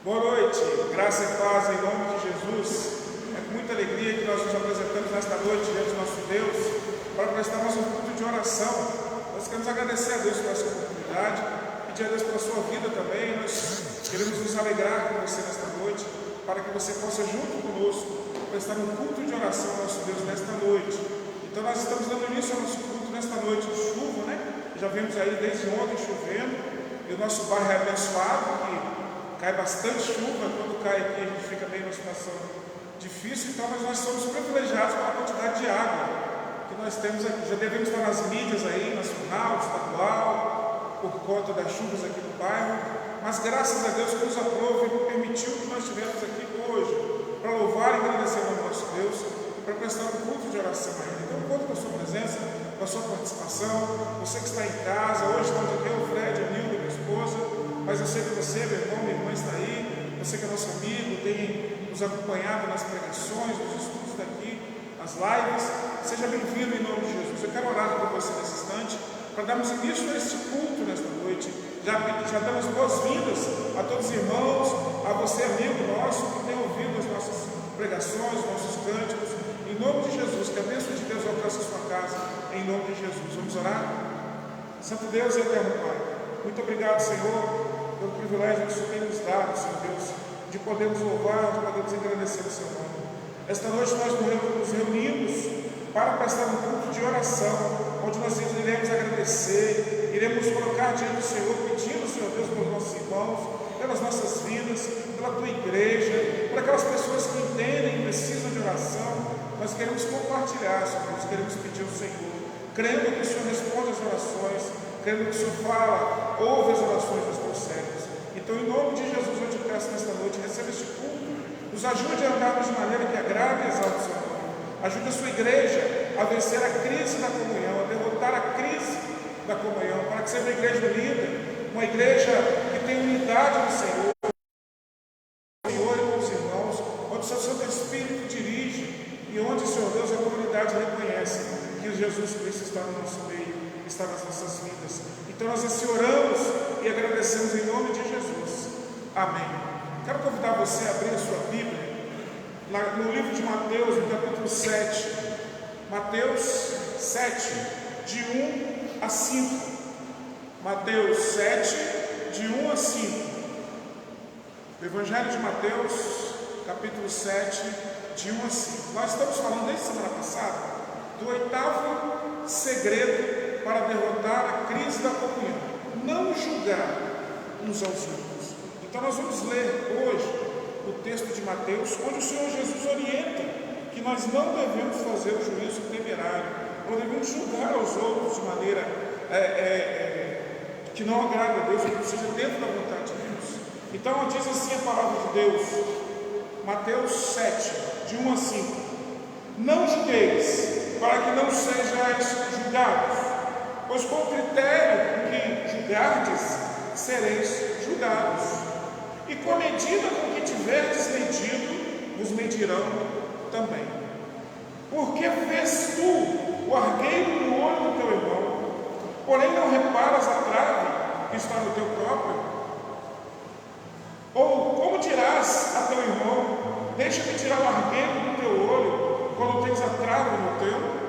Boa noite, graça e paz em nome de Jesus. É com muita alegria que nós nos apresentamos nesta noite diante do nosso Deus para prestar mais um culto de oração. Nós queremos agradecer a Deus por essa oportunidade, pedir a Deus pela sua vida também. Nós queremos nos alegrar com você nesta noite, para que você possa, junto conosco, prestar um culto de oração ao nosso Deus nesta noite. Então nós estamos dando início ao nosso culto nesta noite de chuva, né? Já vimos aí desde ontem chovendo, e o nosso bairro é abençoado, que cai bastante chuva. Quando cai aqui a gente fica meio numa situação difícil, então nós somos privilegiados pela quantidade de água que nós temos aqui. Já devemos estar nas mídias aí, nacional, estadual, por conta das chuvas aqui no bairro, mas graças a Deus que nos aprove e permitiu que nós estivemos aqui hoje para louvar e agradecer ao nosso Deus e para prestar um culto de oração a Ele. Então conto com a sua presença, com a sua participação. Você que está em casa, hoje estamos aqui, o Fred, a Nilda, minha esposa, mas eu sei que você, meu irmão, minha irmã, está aí. Você que é nosso amigo, tem nos acompanhado nas pregações, nos estudos daqui, nas lives. Seja bem-vindo em nome de Jesus. Eu quero orar por você nesse instante, para darmos início a este culto nesta noite. Já damos boas-vindas a todos os irmãos, a você, amigo nosso, que tem ouvido as nossas pregações, os nossos cânticos. Em nome de Jesus, que a bênção de Deus alcance a sua casa, em nome de Jesus. Vamos orar? Santo Deus e eterno Pai, muito obrigado, Senhor, pelo privilégio que o Senhor tem nos dado, Senhor Deus, de podermos louvar, de podermos agradecer o seu nome. Esta noite nós nos reunimos para prestar um culto de oração, onde nós iremos agradecer, iremos colocar diante do Senhor, pedindo, Senhor Deus, pelos nossos irmãos, pelas nossas vidas, pela tua igreja, por aquelas pessoas que entendem e precisam de oração. Nós queremos compartilhar, Senhor Deus, queremos pedir ao Senhor, crendo que o Senhor responde as orações, crendo que o Senhor fala, ouve as orações dos teus servos. Então, em nome de Jesus, eu te peço nesta noite, receba este culto, nos ajude a andarmos de maneira que agrade e exalte o seu nome. Ajude a sua igreja a vencer a crise da comunhão, a derrotar a crise da comunhão, para que seja uma igreja unida, uma igreja que tem unidade no Senhor e com os irmãos, onde o seu Santo Espírito dirige e onde, Senhor Deus, a comunidade reconhece que Jesus Cristo está no nosso meio, está nas nossas vidas. Então nós assim oramos e agradecemos em nome de Jesus. Amém. Quero convidar você a abrir a sua Bíblia no livro de Mateus, no capítulo 7. Mateus 7, de 1 a 5. Mateus 7, de 1 a 5. O Evangelho de Mateus, capítulo 7, de 1 a 5. Nós estamos falando desde semana passada do 8º segredo para derrotar a crise da comunhão: não julgar uns aos outros. Então nós vamos ler hoje o texto de Mateus, onde o Senhor Jesus orienta que nós não devemos fazer o juízo temerário, não devemos julgar aos outros de maneira que não agrada a Deus, que não seja dentro da vontade de Deus. Então diz assim a palavra de Deus, Mateus 7, de 1 a 5: não julgueis, para que não sejais julgados, pois com o critério com que julgardes, sereis julgados, e com a medida com que tiverdes medido, vos medirão também. Porque vês tu o argueiro no olho do teu irmão, porém não reparas a trave que está no teu próprio? Ou como dirás a teu irmão: deixa-me tirar o argueiro do teu olho, quando tens a trave no teu?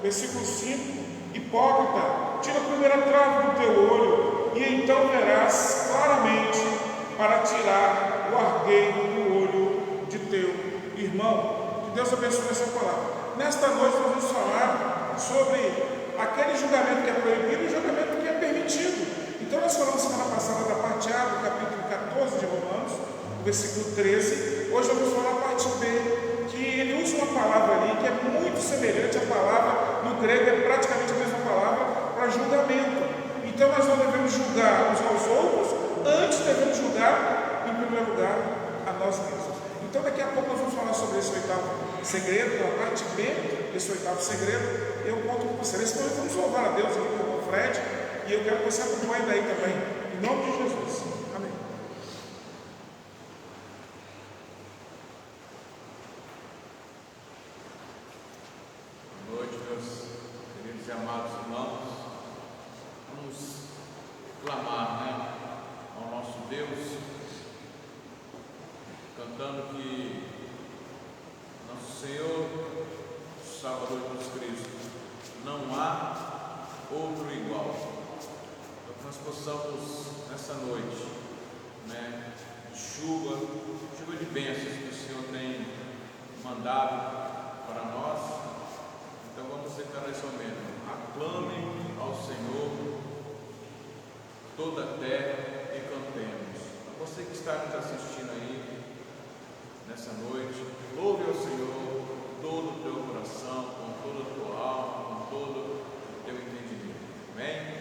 Versículo 5: hipócrita, tira a primeira trave do teu olho, e então verás claramente para tirar o argueiro do olho de teu irmão. Que Deus abençoe essa palavra. Nesta noite nós vamos falar sobre aquele julgamento que é proibido e o julgamento que é permitido. Então nós falamos semana passada da parte A do capítulo 14 de Romanos, versículo 13. Hoje vamos falar a parte B, que ele usa uma palavra ali que é muito semelhante à palavra no grego, é praticamente a mesma palavra para julgamento. Então nós não devemos julgar uns aos outros, antes devemos julgar, em primeiro lugar, a nós mesmos. Então daqui a pouco nós vamos falar sobre esse 8º segredo, a parte B desse 8º segredo. Eu conto com você. Nesse momento vamos louvar a Deus aqui com o irmão Fred, e eu quero que você acompanhe daí também, em nome de Jesus. Amém. Boa noite, meus queridos e amados irmãos. Vamos clamar, ao nosso Deus, cantando que nosso Senhor, Salvador Jesus Cristo, não há outro igual. Então que nós possamos nessa noite, chuva de bênçãos que o Senhor tem mandado para nós. Então vamos declarar esse momento: aclamem ao Senhor toda a terra e cantemos. Você que está nos assistindo aí nessa noite, louve ao Senhor com todo o teu coração, com toda a tua alma, com todo o teu entendimento. Amém?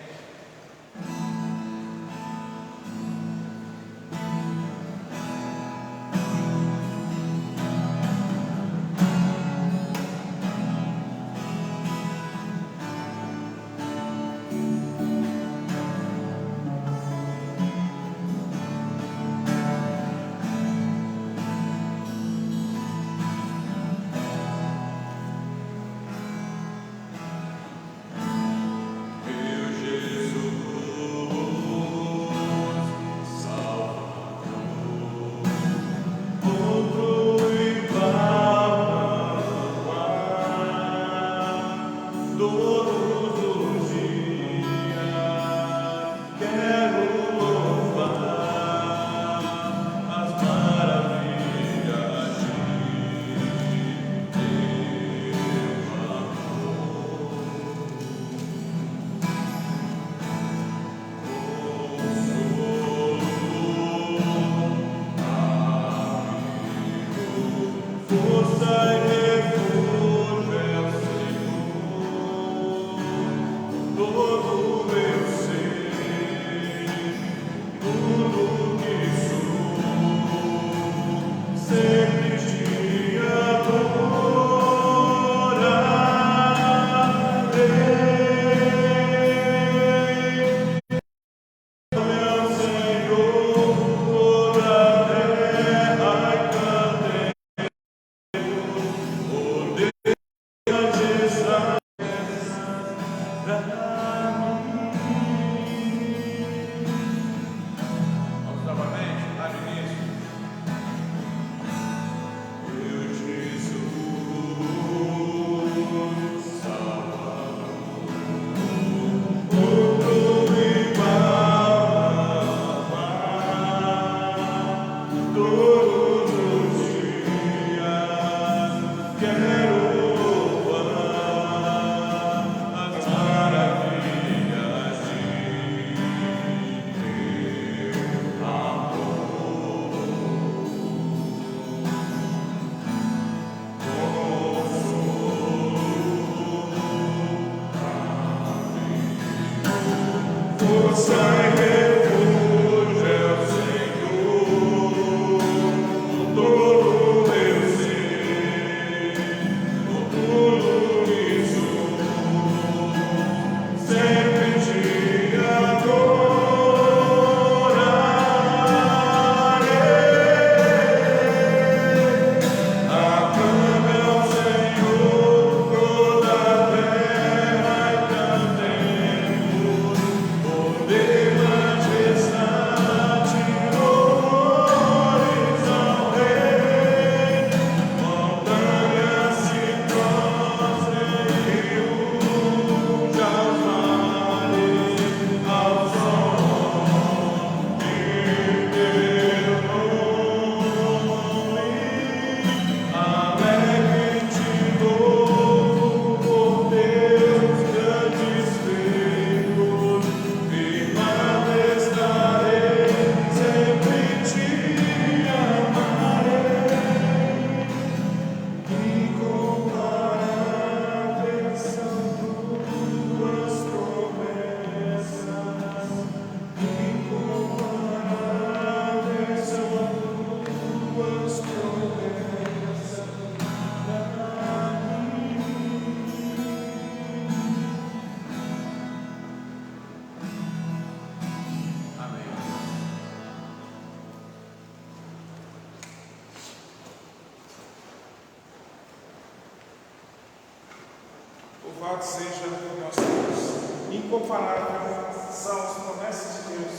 Louvado seja o nosso Deus. Incomparável são as promessas de Deus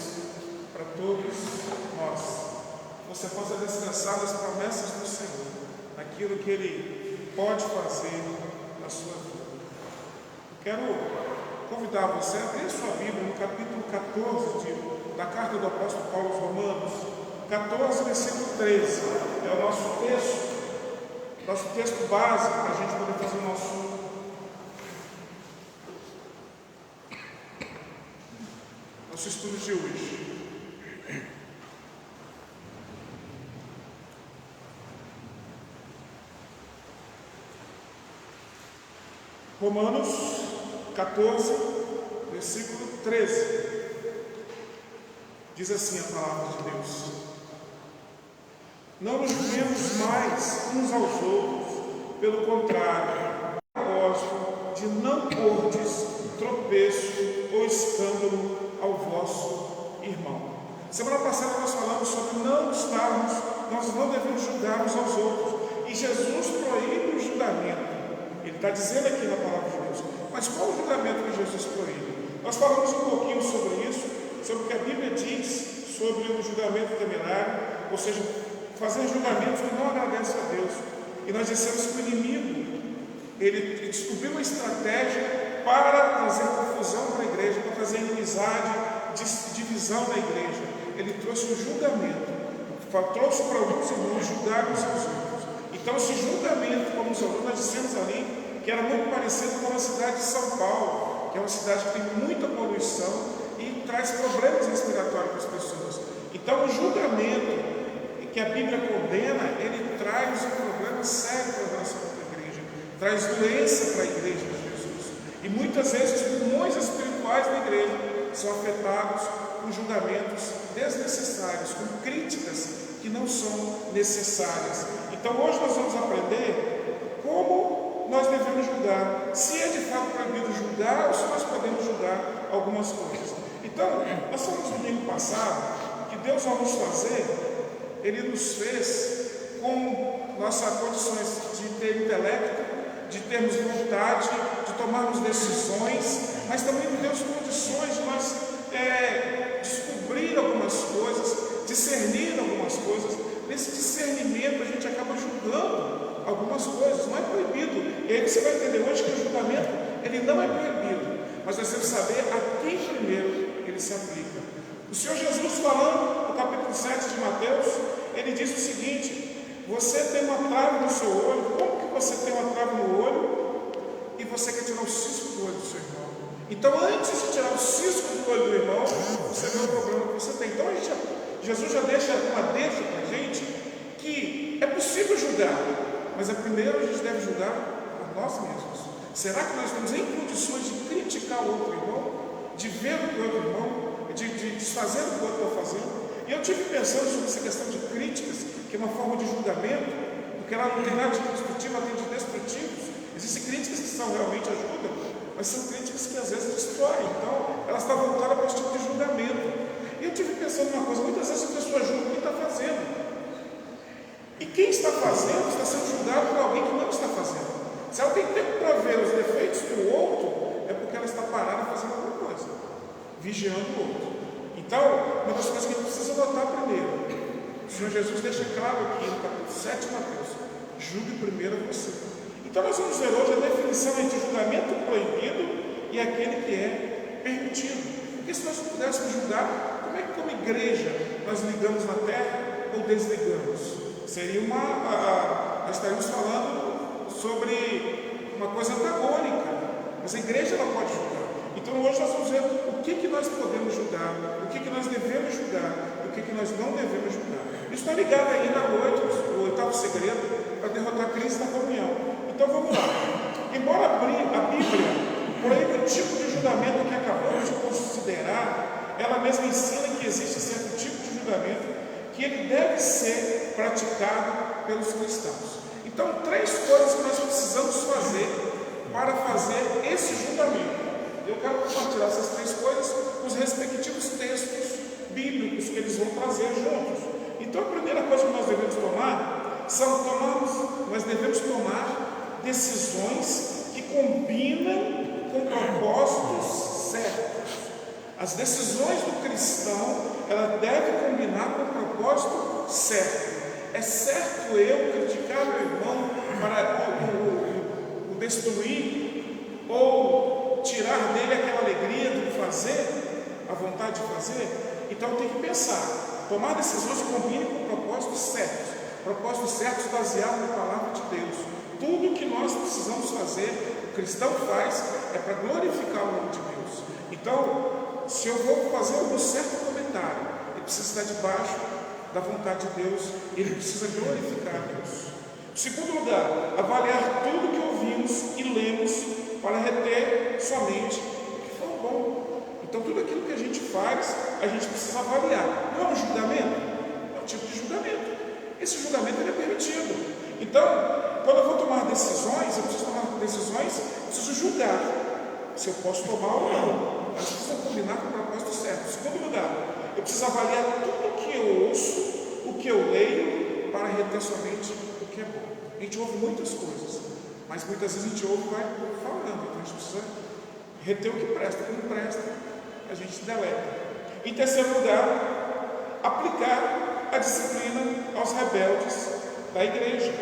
para todos nós. você possa descansar nas promessas do Senhor, naquilo que Ele pode fazer na sua vida. Quero convidar você a abrir sua Bíblia no capítulo 14 da carta do apóstolo Paulo aos Romanos, 14, versículo 13. É o nosso texto básico para a gente poder fazer o nosso estudo de hoje. Romanos 14, versículo 13. Diz assim a palavra de Deus: não nos julguemos mais uns aos outros, pelo contrário, gosto de não pordes tropeço ou escândalo ao vosso irmão. Semana passada nós falamos sobre nós não devemos julgar uns aos outros, e Jesus proíbe o julgamento. Ele está dizendo aqui na palavra de Deus. Mas qual o julgamento que Jesus proíbe? Nós falamos um pouquinho sobre isso, sobre o que a Bíblia diz sobre o julgamento temerário, ou seja, fazer julgamentos que não agradecem a Deus. E nós dissemos que o inimigo, ele descobriu uma estratégia para trazer confusão para a igreja, para trazer inimizade, divisão na igreja. Ele trouxe o julgamento, trouxe para alguns irmãos julgar uns aos outros. Então, esse julgamento, como nós dissemos ali, que era muito parecido com a cidade de São Paulo, que é uma cidade que tem muita poluição e traz problemas respiratórios para as pessoas. Então, o julgamento que a Bíblia condena, ele traz um problema sério para a nossa igreja, traz doença para a igreja de Jesus. E muitas vezes os pulmões espirituais da igreja são afetados com julgamentos desnecessários, com críticas que não são necessárias. Então hoje nós vamos aprender como nós devemos julgar, se é de fato proibido julgar ou se nós podemos julgar algumas coisas. Então, nós falamos no domingo passado que Deus, ao nos fazer, Ele nos fez com nossas condições de ter intelecto, de termos vontade, de tomarmos decisões, mas também nos deu condições de nós descobrir algumas coisas, discernir algumas coisas. Nesse discernimento a gente acaba julgando algumas coisas, não é proibido. E aí você vai entender hoje que o julgamento ele não é proibido, mas nós temos que saber a quem primeiro ele se aplica. O Senhor Jesus, falando no capítulo 7 de Mateus, ele diz o seguinte: você tem uma trave no seu olho. Como que você tem uma trave no olho e você quer tirar o cisco do olho do seu irmão? Então, antes de tirar o cisco do olho do irmão, você vê o problema que você tem. Então, Jesus já deixa uma deixa para a gente que é possível julgar, mas primeiro a gente deve julgar a nós mesmos. Será que nós estamos em condições de criticar o outro irmão, de ver o que o outro irmão, de desfazer o que o outro está fazendo? E eu tive pensando sobre essa questão de críticas, que é uma forma de julgamento, porque ela não tem nada de construtivo, ela tem de destrutivos. Existem críticas que realmente ajudam, mas são críticas que às vezes destroem. Então, elas estão voltadas para esse tipo de julgamento. E eu tive pensando uma coisa: muitas vezes a pessoa julga quem está fazendo, e quem está fazendo está sendo julgado por alguém que não está fazendo. Se ela tem tempo para ver os defeitos do outro, é porque ela está parada fazendo alguma coisa, vigiando o outro. Então, uma das coisas que a gente precisa notar primeiro, o Senhor Jesus deixa claro aqui no capítulo 7 de Mateus: julgue primeiro você. Então nós vamos ver hoje a definição entre julgamento proibido e aquele que é permitido. Porque se nós não pudéssemos julgar, como é que como igreja nós ligamos na terra ou desligamos? Seria nós estaríamos falando sobre uma coisa antagônica, mas a igreja ela pode julgar. Então hoje nós vamos ver o que nós podemos julgar, o que nós devemos julgar, o que nós não devemos julgar. Isso está ligado aí na noite, o oitavo segredo, para derrotar a crise da comunhão. Então vamos lá. Embora a Bíblia proíbe o tipo de julgamento que acabamos de considerar, ela mesma ensina que existe certo tipo de julgamento que ele deve ser praticado pelos cristãos. Então, 3 coisas que nós precisamos fazer para fazer esse julgamento. Eu quero compartilhar essas 3 coisas com os respectivos textos bíblicos que eles vão trazer juntos. Então, a primeira coisa que nós devemos tomar nós devemos tomar decisões que combinam com propósitos certos. As decisões do cristão, ela deve combinar com o propósito certo. É certo eu criticar meu irmão para o destruir ou tirar dele aquela alegria de fazer, a vontade de fazer? Então eu tenho que pensar, tomar decisões que combinem com propósitos certos baseados na palavra de Deus. Tudo que nós precisamos fazer, o cristão faz, é para glorificar o nome de Deus. Então, se eu vou fazer algum certo comentário, ele precisa estar debaixo da vontade de Deus, ele precisa glorificar a Deus. Em segundo lugar, avaliar tudo que ouvimos e lemos para reter somente o que for bom. Então, tudo aquilo que a gente faz, a gente precisa avaliar. Não é um julgamento? É um tipo de julgamento. Esse julgamento ele é permitido. Então, quando eu vou tomar decisões, eu preciso julgar se eu posso tomar ou não. Mas precisa combinar com o propósito certo. Em segundo lugar, eu preciso avaliar tudo o que eu ouço, o que eu leio, para reter somente o que é bom. A gente ouve muitas coisas, mas muitas vezes a gente ouve e vai falando. Então a gente precisa reter o que presta. O que não presta, a gente deleta. Em terceiro lugar, aplicar a disciplina aos rebeldes da igreja.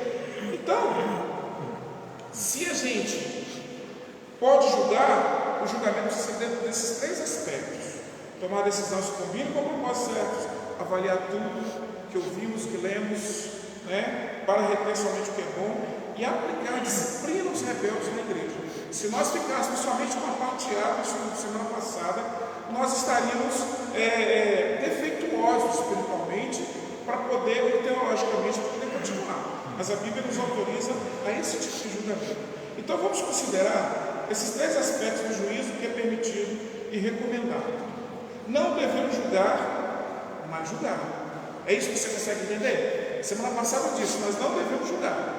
Então, se a gente pode julgar, o julgamento precisa ser dentro desses três aspectos: tomar decisão se combina com propósitos certos, avaliar tudo que ouvimos, que lemos, para reter somente o que é bom, e aplicar a disciplina aos rebeldes na igreja. Se nós ficássemos somente com a parte A, semana passada, nós estaríamos defeituosos espiritualmente para poder, teologicamente, para poder continuar. Mas a Bíblia nos autoriza a esse tipo de julgamento. Então vamos considerar esses três aspectos do juízo que é permitido e recomendado. Não devemos julgar, mas julgar. É isso que você consegue entender? Semana passada eu disse, nós não devemos julgar,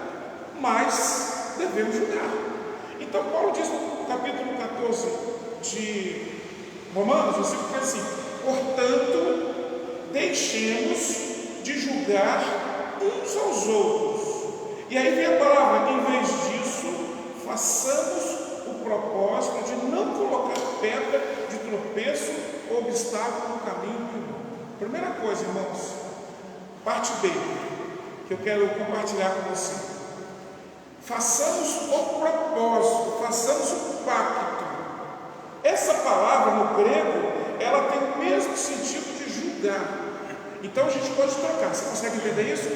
mas devemos julgar. Então Paulo diz no capítulo 14 de Romanos, versículo 3 assim: portanto, deixemos de julgar uns aos outros. E aí vem a palavra: em vez disso, façamos o propósito de não colocar pedra de tropeço ou obstáculo no caminho do irmão. Primeira coisa, irmãos, parte B, que eu quero compartilhar com você: façamos o propósito, façamos o pacto. Essa palavra no grego, ela tem o mesmo sentido de julgar. Então a gente pode trocar. Você consegue entender isso?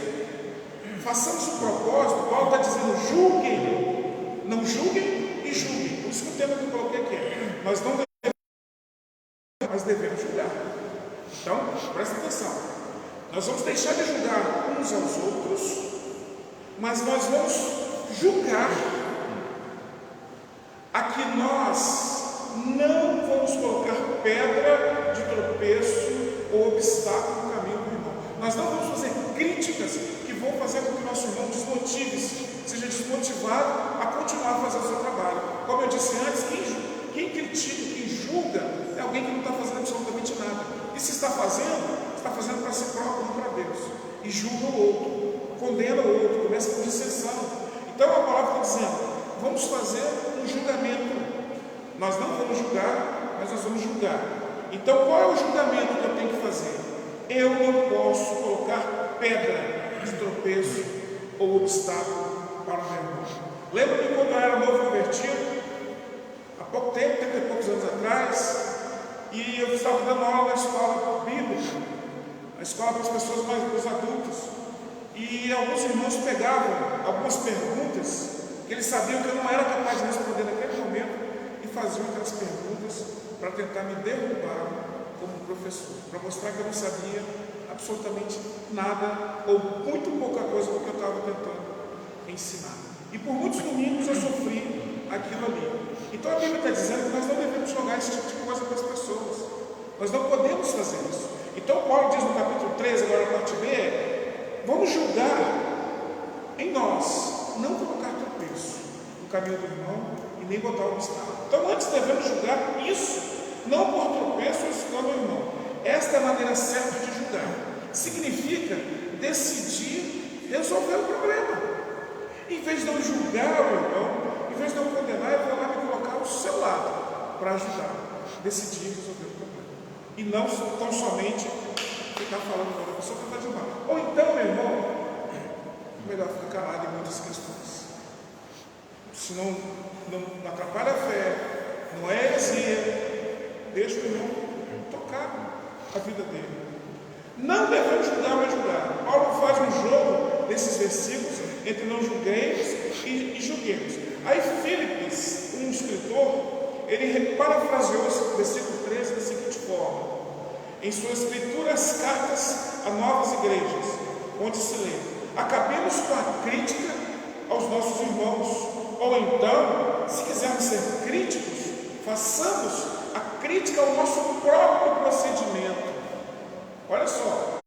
Façamos o propósito. Paulo está dizendo: julguem, não julguem e julguem. Por isso que o tema que eu coloquei aqui é: nós não devemos, mas devemos julgar. Então, presta atenção. Nós vamos deixar de julgar uns aos outros, mas nós vamos julgar. Aqui nós não vamos colocar pedra de tropeço ou obstáculo no caminho do irmão. Nós não vamos fazer críticas que vão fazer com que o nosso irmão desmotive-se, seja desmotivado a continuar a fazer o seu trabalho. Como eu disse antes, quem critica, quem julga, é alguém que não está fazendo absolutamente nada. E se está fazendo para si próprio, não para Deus. E julga o outro, condena o outro, começa com dissensão. Então a palavra está dizendo: vamos fazer um julgamento. Nós não vamos julgar, mas nós vamos julgar. Então qual é o julgamento que eu tenho que fazer? Eu não posso colocar pedra de tropeço ou obstáculo para o meu irmão. Lembra-me quando eu era novo convertido, há pouco tempo, 30 e poucos anos atrás, e eu estava dando aula na escola bíblica, na escola para as pessoas mais, para os adultos, e alguns irmãos pegavam algumas perguntas que eles sabiam que eu não era capaz de responder naquele momento, e faziam aquelas perguntas para tentar me derrubar como professor, para mostrar que eu não sabia absolutamente nada ou muito pouca coisa do que eu estava tentando ensinar. E por muitos domingos eu sofri aquilo ali. Então a Bíblia está dizendo que nós não devemos jogar esse tipo de coisa para as pessoas. Nós não podemos fazer isso. Então Paulo diz no capítulo 13, agora a parte B: vamos julgar em nós, não colocar tropeço no caminho do irmão e nem botar o obstáculo. Então antes devemos julgar isso, não por tropeço ou exclama o irmão. Esta é a maneira certa de julgar. Significa decidir resolver o problema. Em vez de não julgar o irmão, em vez de não condenar, eu vou lá me colocar ao seu lado para ajudar, decidir resolver o problema. E não tão somente ficar falando para a pessoa que está de mal. Ou então se não atrapalha a fé, não é heresia, deixa o irmão tocar a vida dele. Não devemos julgar, mas julgar. Paulo faz um jogo desses versículos entre não julguemos e julguemos. Aí Filipe, um escritor, ele parafraseou esse versículo 13 da seguinte forma: em suas escrituras, cartas a novas igrejas, onde se lê: acabemos com a crítica aos nossos irmãos, ou então, se quisermos ser críticos, façamos a crítica ao nosso próprio procedimento. Olha só,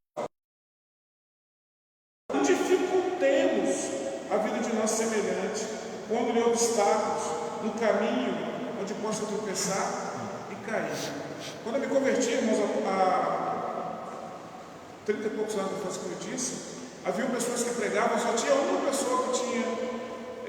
não dificultemos a vida de nosso semelhante, pondo-lhe obstáculos no caminho onde possa tropeçar e cair. Quando eu me converti, irmãos, há 30 e poucos anos, como eu disse, havia pessoas que pregavam, só tinha uma pessoa que tinha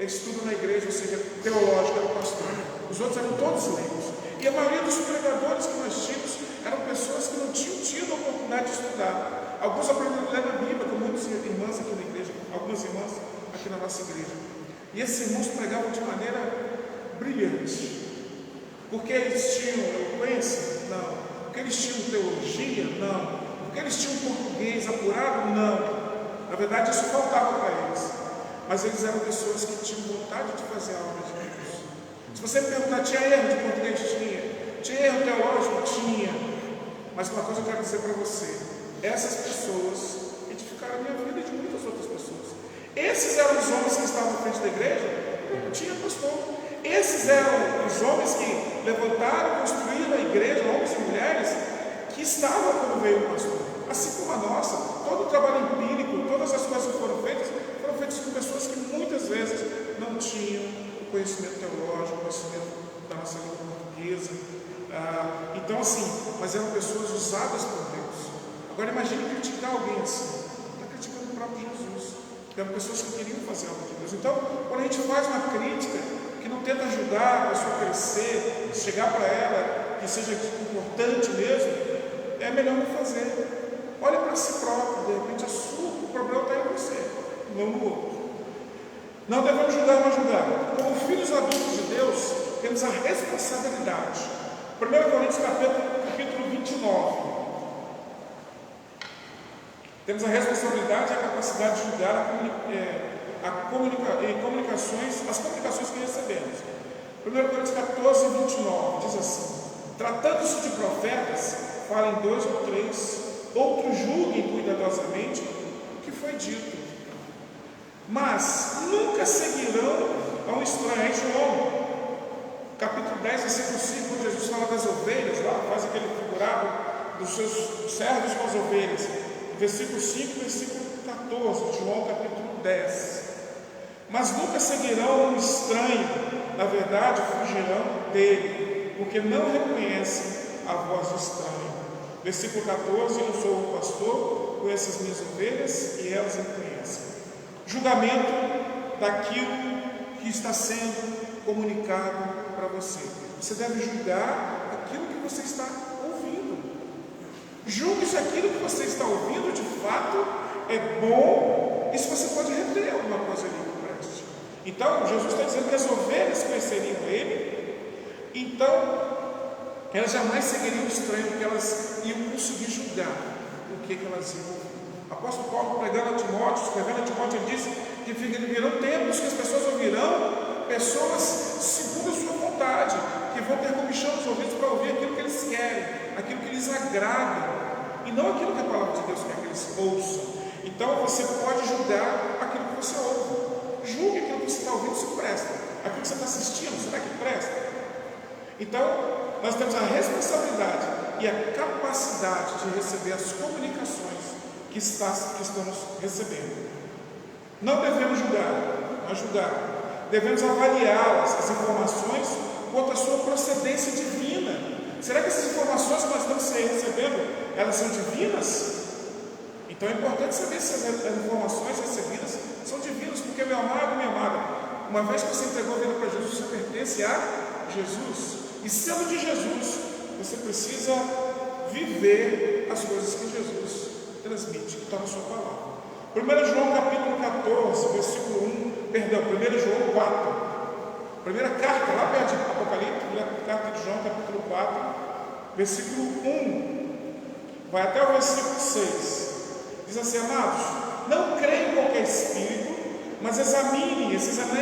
estudo na igreja, ou seja, teológico, era o pastor. Os outros eram todos leigos. E a maioria dos pregadores que nós tínhamos eram pessoas que não tinham tido a oportunidade de estudar. Alguns aprenderam a ler a Bíblia, como muitas irmãs aqui na igreja, algumas irmãs aqui na nossa igreja. E esses irmãos pregavam de maneira brilhante. Porque eles tinham eloquência? Não. Porque eles tinham teologia? Não. Porque eles tinham português apurado? Não. Na verdade, isso faltava para eles. Mas eles eram pessoas que tinham vontade de fazer a obra de Deus. Se você me perguntar, tinha erro de português? Tinha erro teológico? Tinha. Mas uma coisa eu quero dizer para você: essas pessoas edificaram a minha vida e de muitas outras pessoas. Esses eram os homens que estavam à frente da igreja? Não tinha pastor. Esses eram os homens que levantaram, construíram a igreja, homens e mulheres que estavam quando veio o pastor. Assim como a nossa, todo o trabalho empírico, todas as coisas que foram feitas com pessoas que muitas vezes não tinham o conhecimento teológico, o conhecimento da nossa língua portuguesa. Então, assim, mas eram pessoas usadas por Deus. Agora, imagine criticar alguém assim. Está criticando o próprio Jesus. Eram pessoas que queriam fazer a obra de Deus. Então, quando a gente faz uma crítica que não tenta ajudar a pessoa a crescer, chegar para ela, que seja importante mesmo, é melhor não fazer. Olha para si próprio, de repente o problema está em você, não no outro. Não devemos julgar, mas julgar. Como filhos adultos de Deus, temos a responsabilidade. 1 Coríntios capítulo 29. Temos a responsabilidade e a capacidade de julgar as comunicações que recebemos. 1 Coríntios 14, 29 diz assim: tratando-se de profetas, falem 2 ou 3, outros julguem cuidadosamente o que foi dito, mas nunca seguirão a um estranho. João capítulo 10, versículo 5, quando Jesus fala das ovelhas, lá faz aquele figurado dos seus servos com as ovelhas, versículo 5, versículo 14, João capítulo 10. Mas nunca seguirão um estranho, na verdade fugirão dele, porque não reconhecem a voz do estranho. Versículo 14: eu sou o pastor, conheço as minhas ovelhas e elas me conhecem. Julgamento daquilo que está sendo comunicado para você. Você deve julgar aquilo que você está ouvindo. Julgue se aquilo que você está ouvindo de fato é bom e se você pode reter alguma coisa ali que preste. Então, Jesus está dizendo que as ovelhas conheceriam Ele, então elas jamais seguiriam o estranho, porque elas iam conseguir julgar o que elas iam ouvir. O apóstolo Paulo, pregando a Timóteo, escrevendo a Timóteo, ele disse que virão tempos que as pessoas ouvirão pessoas segundo a sua vontade, que vão ter comichão nos ouvidos para ouvir aquilo que eles querem, aquilo que lhes agrada, e não aquilo que a palavra de Deus quer que eles ouçam. Então você pode julgar aquilo que você ouve. Julgue aquilo que você está ouvindo, se presta. Aquilo que você está assistindo, será que presta? Então, nós temos a responsabilidade e a capacidade de receber as comunicações que estamos recebendo. Não devemos julgar, mas julgar. Devemos avaliá-las, as informações, quanto à sua procedência divina. Será que essas informações que nós estamos recebendo, elas são divinas? Então é importante saber se as informações recebidas são divinas, porque, meu amado e minha amada, uma vez que você entregou a vida para Jesus, você pertence a Jesus. E sendo de Jesus, você precisa viver as coisas que Jesus transmite, que está na sua palavra. 1 João capítulo 14, versículo 1, 1 João 4. Primeira carta, lá perto de Apocalipse, primeira carta de João, capítulo 4, versículo 1, vai até o versículo 6. Diz assim: amados, não creem em qualquer espírito, mas examinem e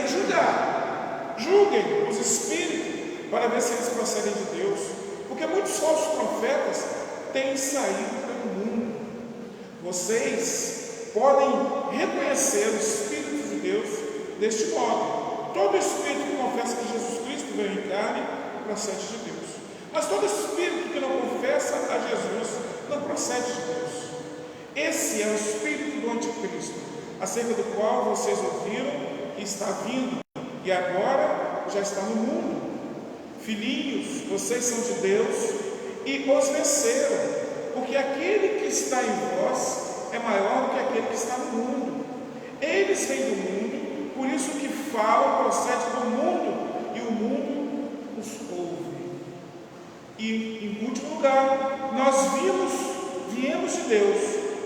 julgar. Julguem os espíritos para ver se eles procedem de Deus, porque muitos falsos profetas têm saído pelo mundo. Vocês podem reconhecer o Espírito de Deus deste modo: todo espírito que confessa que Jesus Cristo veio em carne procede de Deus, mas todo espírito que não confessa a Jesus não procede de Deus. Esse é o espírito do anticristo, acerca do qual vocês ouviram que está vindo e agora já está no mundo. Filhinhos, vocês são de Deus e os venceram, porque aquele que está em vós é maior do que aquele que está no mundo. Eles vêm do mundo, por isso o que falam procede do mundo, e o mundo os ouve. E, em último lugar, nós viemos de Deus,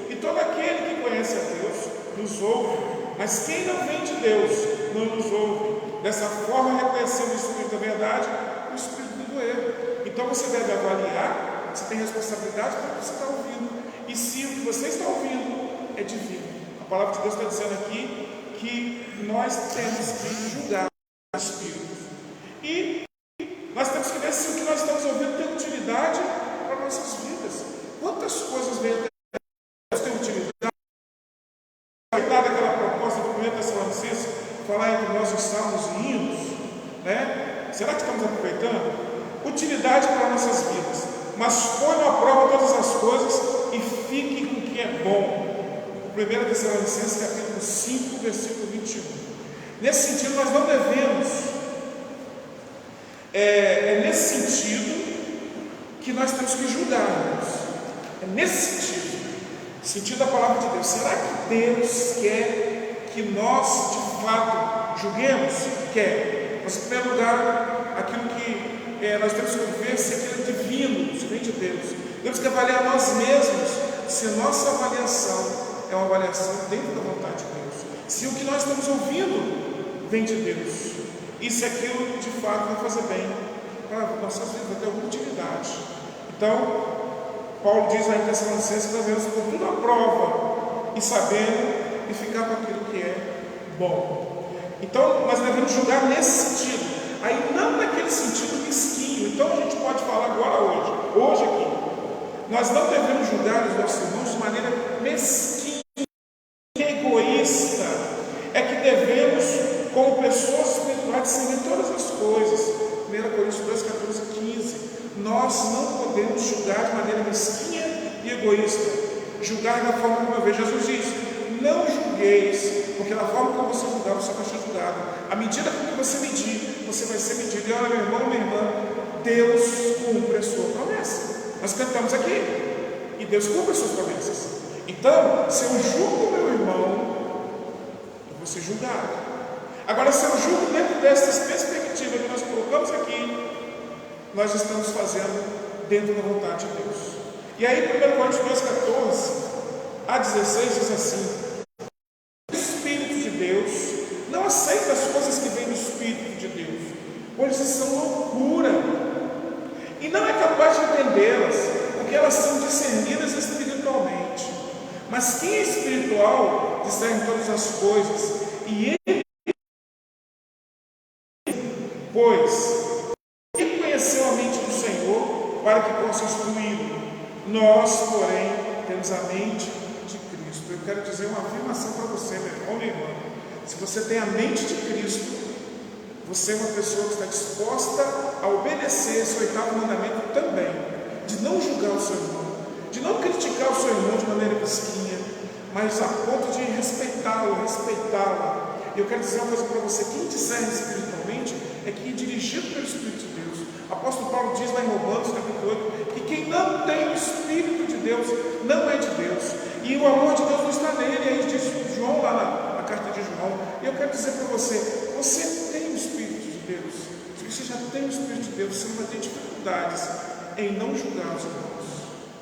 e todo aquele que conhece a Deus nos ouve, mas quem não vem de Deus não nos ouve. Dessa forma, reconhecendo o Espírito da verdade e o Espírito do erro. Então você deve avaliar, você tem responsabilidade para o que você está ouvindo, e se o que você está ouvindo é divino. A palavra de Deus está dizendo aqui que nós temos que julgar os espíritos, e nós temos que ver se o que nós estamos ouvindo tem utilidade para nossas vidas. Quantas coisas vêm até nós ter utilidade? Aquela proposta do 1 Tessalonicenses, falar entre nós os salmos e hinos, né? Será que estamos aproveitando? Utilidade para nossas vidas, mas ponham à prova todas as coisas e fiquem com o que é bom. 1 Tessalonicenses capítulo 5, versículo 21. Nesse sentido, nós não devemos, nesse sentido que nós temos que julgar-nos. É nesse sentido da palavra de Deus. Será que Deus quer que nós, de fato, julguemos? Quer. Mas, em primeiro lugar, aquilo que nós temos que ver se aquilo é divino, se vem de Deus. Temos que avaliar nós mesmos se a nossa avaliação é uma avaliação dentro da vontade de Deus, se o que nós estamos ouvindo vem de Deus, e se aquilo de fato vai fazer bem para a nossa vida, vai ter alguma utilidade. Então, Paulo diz aí em Tessalonicenses que nós devemos pôr tudo à prova e sabendo e ficar com aquilo que é bom. Então, nós devemos julgar nesse sentido. Aí não naquele sentido mesquinho. Então a gente pode falar agora hoje aqui, nós não devemos julgar os nossos irmãos de maneira mesquinha, egoísta. É que devemos, como pessoas espirituais, discernir todas as coisas. 1 Coríntios 2, 14 e 15. Nós não podemos julgar de maneira mesquinha e egoísta. Julgar da forma como eu vejo. Jesus diz: não julgueis, porque da forma como você julgar, você vai ser julgado. À medida que você medir, você vai ser medido. E olha, meu irmão, minha irmã, Deus cumpre a sua promessa. Nós cantamos aqui, e Deus cumpre as suas promessas. Então, se eu julgo meu irmão, eu vou ser julgado. Agora, se eu julgo dentro dessas perspectivas que nós colocamos aqui, nós estamos fazendo dentro da vontade de Deus. E aí, 1 Coríntios 2, 14 a 16 diz assim: o Espírito de Deus não aceita as coisas que vêm do Espírito de Deus, pois são loucura, e não é capaz de entendê-las, porque elas são discernidas espiritualmente. Mas quem é espiritual discerne todas as coisas, e ele, pois ele conheceu a mente do Senhor para que possa instruí-lo. Nós, porém, temos a mente de Cristo. Eu quero dizer uma afirmação para você, meu irmão, minha irmã. Se você tem a mente de Cristo, você é uma pessoa que está disposta a obedecer esse 8º mandamento também, de não julgar o seu irmão, de não criticar o seu irmão de maneira mesquinha, mas a ponto de respeitá-la. E eu quero dizer uma coisa para você: quem discerne espiritualmente é quem é dirigido pelo Espírito de Deus. O apóstolo Paulo diz lá em Romanos capítulo 8 que quem não tem o Espírito de Deus não é de Deus, e o amor de Deus não está nele. E aí diz João lá na carta de João. E eu quero dizer para você: você tem o Espírito de Deus. Se você já tem o Espírito de Deus, você não vai ter dificuldades em não julgar os irmãos,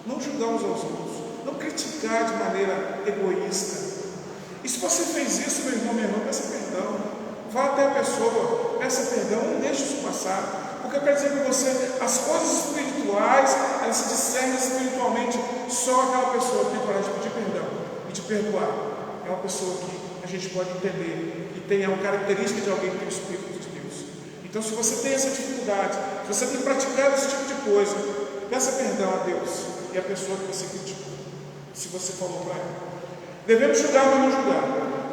não julgar uns aos outros, não criticar de maneira egoísta. E se você fez isso, meu irmão, minha irmã, peça perdão. vá até a pessoa, peça perdão, não deixe isso passar. Porque eu quero dizer para você, as coisas espirituais, elas se discernem espiritualmente. Só aquela pessoa que tem coragem de pedir perdão e de perdoar é uma pessoa que a gente pode entender que tem a característica de alguém que tem o Espírito de Deus. Então, se você tem essa dificuldade, se você tem praticado esse tipo de coisa, peça perdão a Deus e a pessoa que você criticou, se você falou para ela. Devemos julgar, mas não julgar,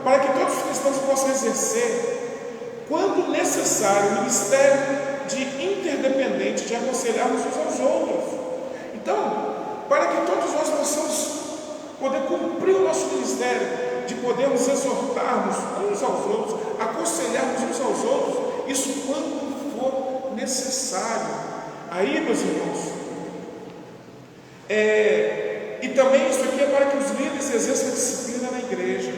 para que todos os cristãos possam exercer, quando necessário, o ministério de interdependente, de aconselharmos uns aos outros. Então, para que todos nós possamos poder cumprir o nosso ministério, de podermos exortarmos uns aos outros, aconselharmos uns aos outros, isso quando for necessário. Aí, meus irmãos, e também isso aqui é para que os líderes exerçam a disciplina na igreja.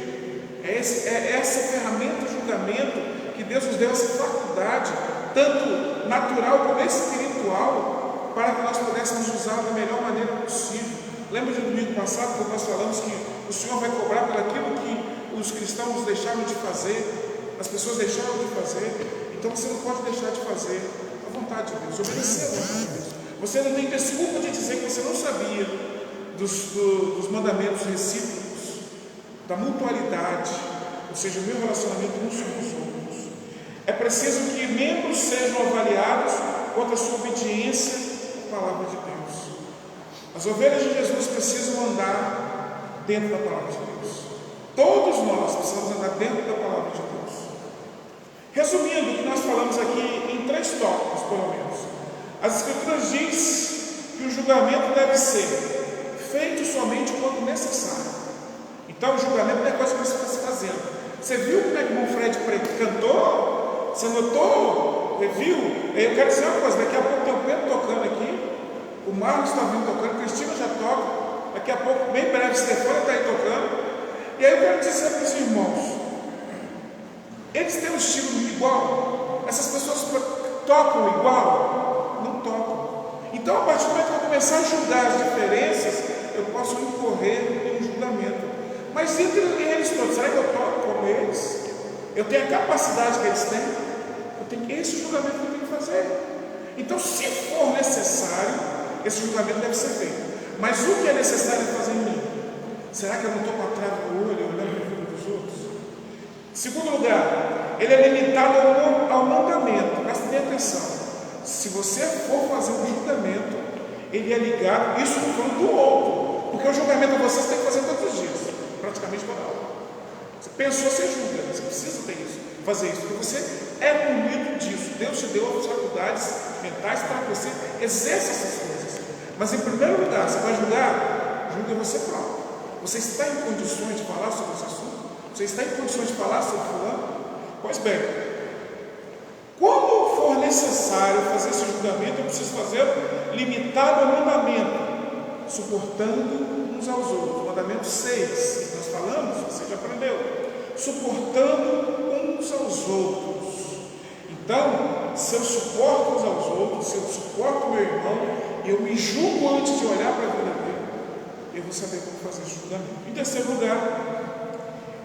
É essa ferramenta de julgamento que Deus nos deu, essa faculdade, tanto natural como espiritual, para que nós pudéssemos usá-la da melhor maneira possível. Lembra de domingo passado, quando nós falamos que o Senhor vai cobrar por aquilo que os cristãos deixaram de fazer, as pessoas deixaram de fazer? Então você não pode deixar de fazer a vontade de Deus, obedecer a vontade de Deus. Você não tem desculpa de dizer que você não sabia dos mandamentos recíprocos, da mutualidade, ou seja, o meu relacionamento uns com os outros. É preciso que membros sejam avaliados quanto à sua obediência à palavra de Deus. As ovelhas de Jesus precisam andar dentro da palavra de Deus. Todos nós precisamos andar dentro da palavra de Deus. Resumindo o que nós falamos aqui em 3 tópicos, pelo menos. As Escrituras dizem que o julgamento deve ser feito somente quando necessário. Então o julgamento não é coisa que você está se fazendo. Você viu como é que o irmão Fred cantou? Você notou? Viu? Eu quero dizer uma coisa, daqui a pouco tem o Pedro tocando aqui, o Marcos está vindo tocando, a Cristina já toca, daqui a pouco, bem breve, Stefania está aí tocando. E aí eu quero dizer para os irmãos, eles têm um estilo igual? Essas pessoas tocam igual? Não tocam. Então, a partir do momento que eu começar a julgar as diferenças, eu posso incorrer em um julgamento. Mas entre eles todos, será que eu toco como eles? Eu tenho a capacidade que eles têm? Esse julgamento que eu tenho que fazer. Então, se for necessário, esse julgamento deve ser feito. Mas o que é necessário fazer em mim? Será que eu não estou com a trave no olho, olhando para a vida dos outros? Segundo lugar, ele é limitado ao mandamento. Presta bem atenção. Se você for fazer um julgamento, ele é ligado, isso não falando do outro, porque o julgamento a você tem que fazer todos os dias, praticamente toda hora. Você pensou, você julga, você precisa ter isso, fazer isso, porque você é munido disso. Deus te deu as faculdades mentais para que você exerça essas coisas. Mas em primeiro lugar, você vai julgar, julgue você próprio. Você está em condições de falar sobre esse assunto? Você está em condições de falar sobre fulano? Pois bem, quando for necessário fazer esse julgamento, eu preciso fazer limitado ao mandamento, suportando uns aos outros. Mandamento 6, que nós falamos, você já aprendeu. Suportando uns aos outros. Então, se eu suporto uns aos outros, se eu suporto o meu irmão, eu me julgo antes de olhar para a vida dele, eu vou saber como fazer esse julgamento. Em terceiro lugar,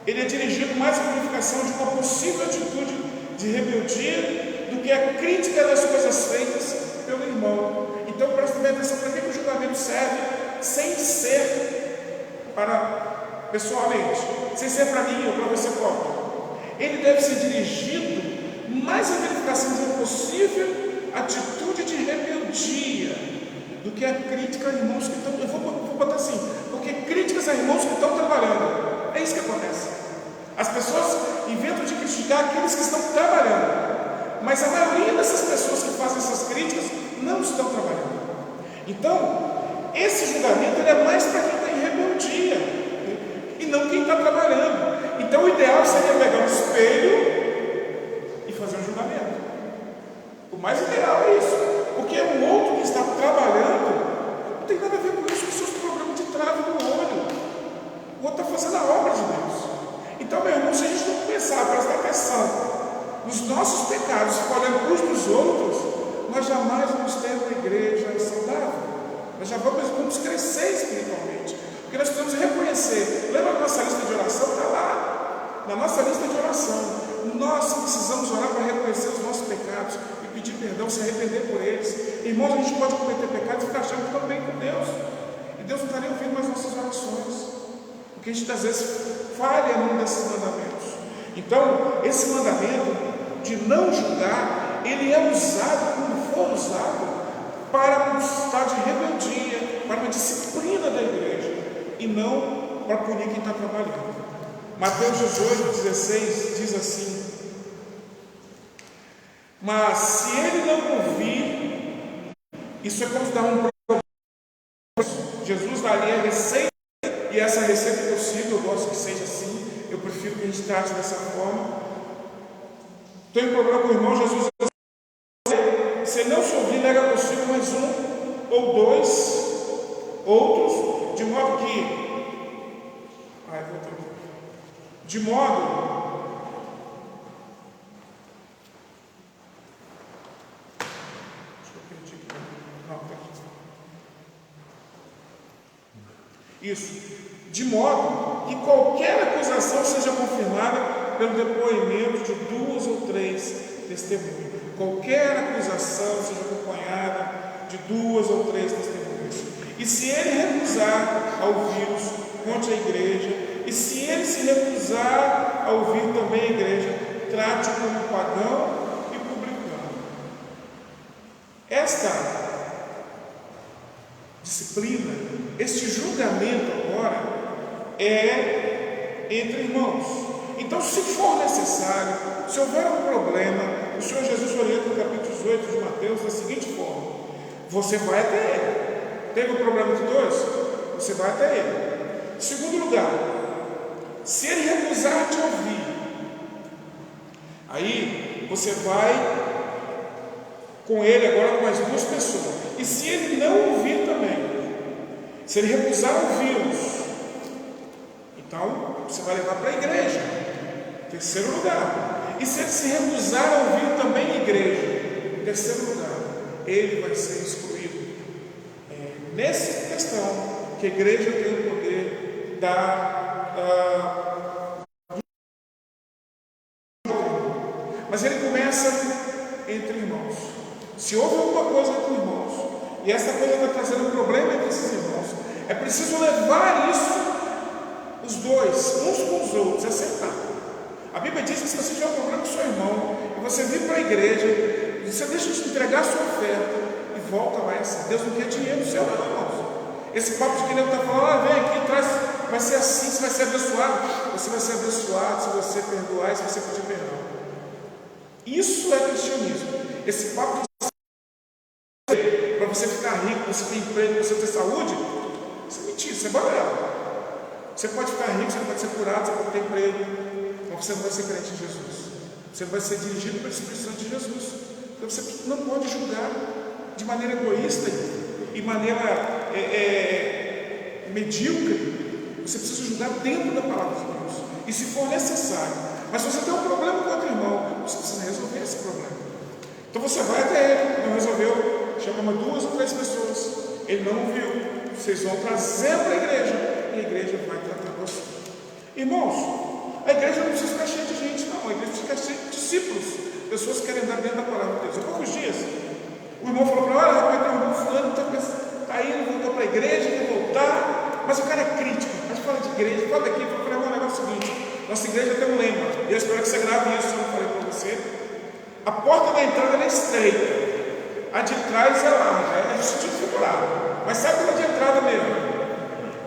ele é dirigido mais à verificação de uma possível atitude de rebeldia do que a crítica das coisas feitas pelo irmão. Então, presta bem atenção, para que o julgamento serve sem ser para pessoalmente, sem ser para mim ou para você próprio. Ele deve ser dirigido mais à verificação de uma possível atitude de rebeldia do que a crítica a irmãos que estão, eu vou botar assim, porque críticas a irmãos que estão trabalhando, é isso que acontece. As pessoas inventam de criticar aqueles que estão trabalhando, mas a maioria dessas pessoas que fazem essas críticas não estão trabalhando. Então, esse julgamento ele é mais para quem está em rebeldia e não quem está trabalhando. Então, o ideal seria pegar um espelho e fazer um julgamento. O mais ideal é isso, porque o outro que está trabalhando não tem nada a ver com isso, com seus problemas de trave no olho. O outro está fazendo a obra de Deus. Então, meu irmão, se a gente não começar a prestar atenção nos nossos pecados, olhando uns dos outros, nós jamais vamos ter uma igreja saudável. Nós já vamos crescer espiritualmente, porque nós precisamos reconhecer. Lembra da nossa lista de oração? Está lá, na nossa lista de oração. Nós precisamos pedir perdão, se arrepender por eles. Irmãos, a gente pode cometer pecados e ficar achando que está bem com Deus, e Deus não está nem ouvindo mais nossas orações, porque a gente às vezes falha num desses mandamentos. Então, esse mandamento de não julgar, ele é usado como for usado para um estado de rebeldia, para uma disciplina da igreja, e não para punir quem está trabalhando. Mateus 18:16 diz assim: mas se ele não ouvir, isso é como dar um problema. Jesus daria a receita, e essa receita que eu sigo, eu gosto que seja assim, eu prefiro que a gente trate dessa forma. Tem problema com o irmão, Jesus, se não se ouvir, nega consigo mais um ou dois outros, de modo que de modo que qualquer acusação seja confirmada pelo depoimento de 2 ou 3 testemunhas. Qualquer acusação seja acompanhada de 2 ou 3 testemunhas. E se ele recusar a ouvi-los, conte a igreja. E se ele se recusar a ouvir também a igreja, trate como pagão e publicano. Esta disciplina, este julgamento agora é entre irmãos. Então, se for necessário, se houver um problema, o Senhor Jesus orienta no capítulo 18 de Mateus da seguinte forma: você vai até ele. Teve um problema de 2? Você vai até ele. Segundo lugar, se ele recusar te ouvir, aí você vai com ele agora com mais 2 pessoas. E se ele não ouvir também, se ele recusar ouvi-los, então você vai levar para a igreja. Terceiro lugar. E se ele se recusar a ouvir também a igreja, terceiro lugar, ele vai ser excluído. Nessa questão que a igreja tem o poder mas ele começa entre irmãos. Se houve alguma coisa entre irmãos e essa coisa está trazendo um problema entre esses irmãos, é preciso levar isso, os dois, uns com os outros, acertar. A Bíblia diz que se você tiver um problema com seu irmão e você vir para a igreja, você deixa de entregar a sua oferta e volta lá assim. Deus não quer dinheiro seu, não, irmãos. Esse papo de que ele está falando, vem aqui, traz, vai ser assim, você vai ser abençoado. Você vai ser abençoado se você perdoar e se você pedir perdão. Isso é cristianismo. Esse papo de para você ficar rico, você ter emprego, você ter saúde, isso é mentira, isso é balela. Você pode ficar rico, você pode ser curado, você pode ter emprego, mas você não vai ser crente em Jesus. Você não vai ser dirigido pelo Espírito Santo de Jesus. Então você não pode julgar de maneira egoísta e maneira medíocre. Você precisa julgar dentro da palavra de Deus, e se for necessário. Mas se você tem um problema com outro irmão, você precisa resolver esse problema. Então você vai até ele, não resolveu, chama 2 ou 3 pessoas, ele não ouviu, vocês vão trazer para a igreja, e a igreja vai tratar você. Irmãos, a igreja não precisa ficar cheia de gente, não. A igreja precisa ficar cheia de discípulos, pessoas que querem andar dentro da palavra de Deus. Há poucos dias, o irmão falou para mim: olha, rapaz, tem um irmão fulano, está indo, voltou para a igreja, quer voltar, mas o cara é crítico. A gente fala de igreja, fala daqui, eu falei: irmão, o negócio é o seguinte, nossa igreja tem um lema, e eu espero que você grave isso, eu falei para você. A porta da entrada é estreita, a de trás é larga, é no sentido figurado, mas sabe como é de entrada mesmo?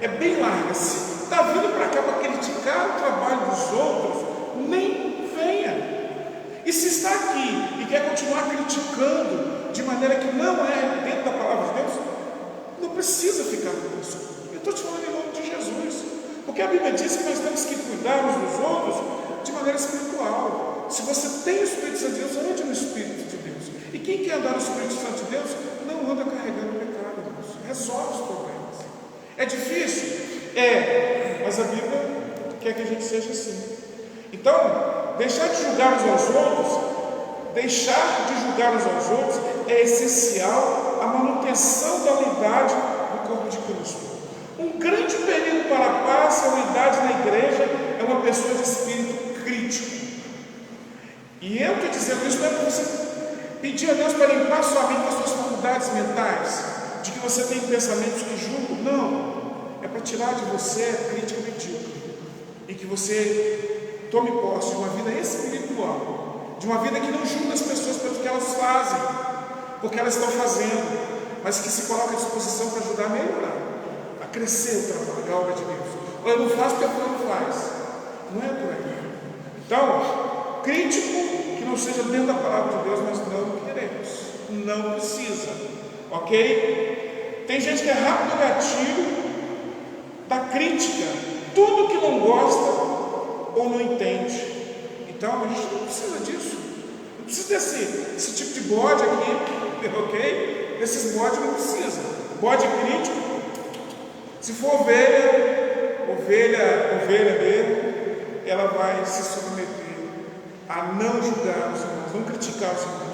É bem larga. Se está vindo para cá para criticar o trabalho dos outros, nem venha. E se está aqui e quer continuar criticando de maneira que não é dentro da palavra de Deus, não precisa ficar conosco. Eu estou te falando em nome de Jesus, porque a Bíblia diz que nós temos que cuidar uns dos outros de maneira espiritual. Se você tem o Espírito Santo de Deus, ande no Espírito de Deus. E quem quer andar no Espírito Santo de Deus, não anda carregando pecado, irmãos. Resolve os problemas. É difícil? É, mas a Bíblia quer que a gente seja assim. Então, deixar de julgar uns aos outros é essencial à manutenção da unidade do corpo de Cristo. Um grande perigo para a paz e a unidade na igreja é uma pessoa de espírito crítico. E eu estou dizendo isso não é para você Pedir a Deus para limpar sua mente das suas faculdades mentais, de que você tem pensamentos que julgam. Não, é para tirar de você a crítica medíocre, e que você tome posse de uma vida espiritual, de uma vida que não julga as pessoas pelo que elas fazem, porque elas estão fazendo, mas que se coloca à disposição para ajudar a melhorar, a crescer o trabalho, a obra de Deus. Eu não faço porque eu não faz. Não é por aí. Então, crítico que não seja dentro da palavra de Deus, nós não queremos. Não precisa. Ok? Tem gente que é rápido no gatilho da crítica, tudo que não gosta ou não entende. Então, a gente não precisa disso. Não precisa desse tipo de bode aqui, ok? Esses bodes não precisa. Bode crítico, se for ovelha mesmo, ela vai se submeter a não julgar os irmãos, não criticar os irmãos.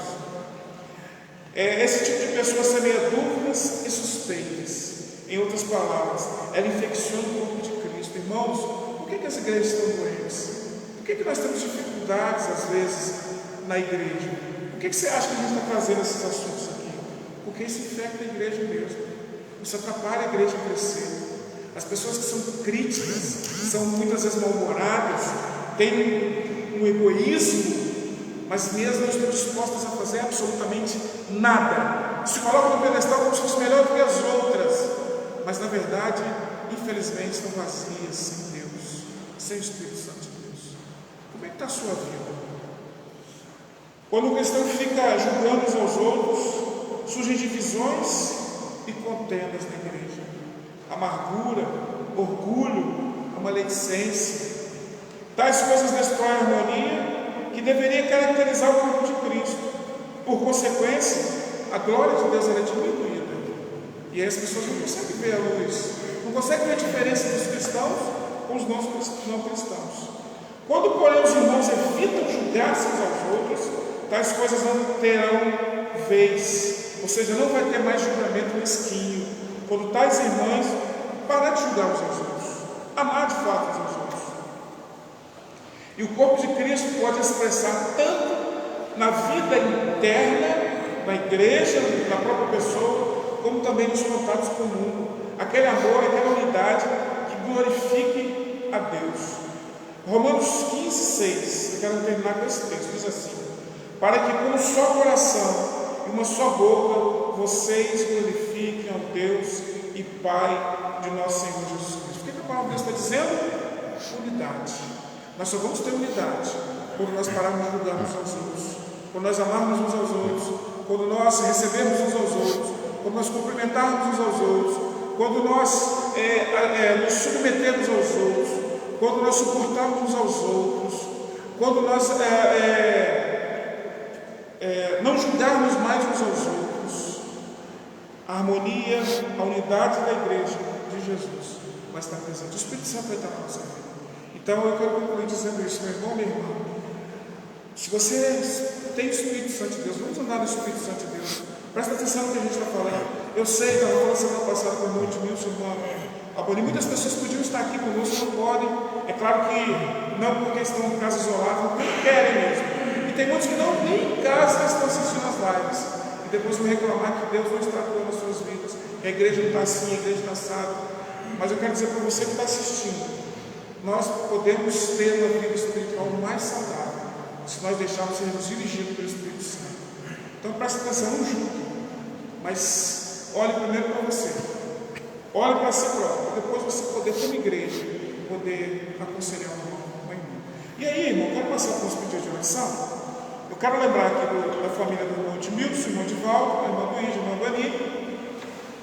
Esse tipo de pessoa semeia dúvidas e suspeitas. Em outras palavras, ela infecciona o corpo de Cristo. Irmãos, por que as igrejas estão doentes? Por que nós temos dificuldades, às vezes, na igreja? Por que você acha que a gente está trazendo esses assuntos aqui? Porque isso infecta a igreja mesmo. Isso atrapalha a igreja a crescer. As pessoas que são críticas, são muitas vezes mal-humoradas, têm um egoísmo, mas mesmo não estão dispostas a fazer absolutamente nada. Se colocam no pedestal como se fosse melhor do que as outras, mas na verdade, infelizmente, estão vazias, sem Deus, sem o Espírito Santo de Deus. Como é que está a sua vida? Quando o cristão fica julgando uns aos outros, surgem divisões e contendas na igreja. Amargura, orgulho, a maledicência. Tais coisas destroem a harmonia que deveria caracterizar o corpo de Cristo. Por consequência, a glória de Deus é diminuída. E aí as pessoas não conseguem ver a luz, não conseguem ver a diferença dos cristãos com os não cristãos. Quando, porém, os irmãos evitam julgar-se uns aos outros, tais coisas não terão vez, ou seja, não vai ter mais julgamento mesquinho. Quando tais irmãos parar de julgar uns aos outros, amar de fato uns aos outros. E o corpo de Cristo pode expressar tanto na vida interna, na igreja, na própria pessoa, como também nos contatos com o mundo. Aquele amor, aquela unidade que glorifique a Deus. Romanos 15:6, eu quero terminar com esse texto, diz assim: para que com um só coração e uma só boca vocês glorifiquem ao Deus e Pai de nosso Senhor Jesus Cristo. O que a palavra de Deus está dizendo? Unidade. Nós só vamos ter unidade quando nós pararmos de julgar uns aos outros, quando nós amarmos uns aos outros, quando nós recebermos uns aos outros, quando nós cumprimentarmos uns aos outros, quando nós nos submetermos aos outros, quando nós suportarmos uns aos outros, quando nós não julgarmos mais uns aos outros. A harmonia, a unidade da igreja de Jesus vai estar presente. O Espírito Santo vai estar na nossa vida. Então eu quero concluir dizendo isso, meu irmão, minha irmã. Se você tem o Espírito Santo de Deus, vamos andar no Espírito Santo de Deus. Presta atenção no que a gente está falando. Eu sei que eu falei semana passada com o irmão Edmilson, irmão Aboni, muitas pessoas podiam estar aqui conosco, não podem. É claro que não porque estão em casa isolados, porque não querem mesmo. E tem muitos que não nem em casa estão assistindo as lives. E depois vão reclamar que Deus não está atuando nas suas vidas, que a igreja não está assim, a igreja está assada. Mas eu quero dizer para você que está assistindo, nós podemos ter uma vida espiritual mais saudável se nós deixarmos sermos dirigidos pelo Espírito Santo. Então preste atenção, não julgue, mas olhe primeiro para você, olhe para si próprio, para depois você poder, como igreja, poder aconselhar um irmão, uma irmã. E aí, irmão, eu quero passar por uns pedidos de oração. Eu quero lembrar aqui da família do irmão Edmilson, irmão Divaldo, a irmã Luísa, a irmã Bani,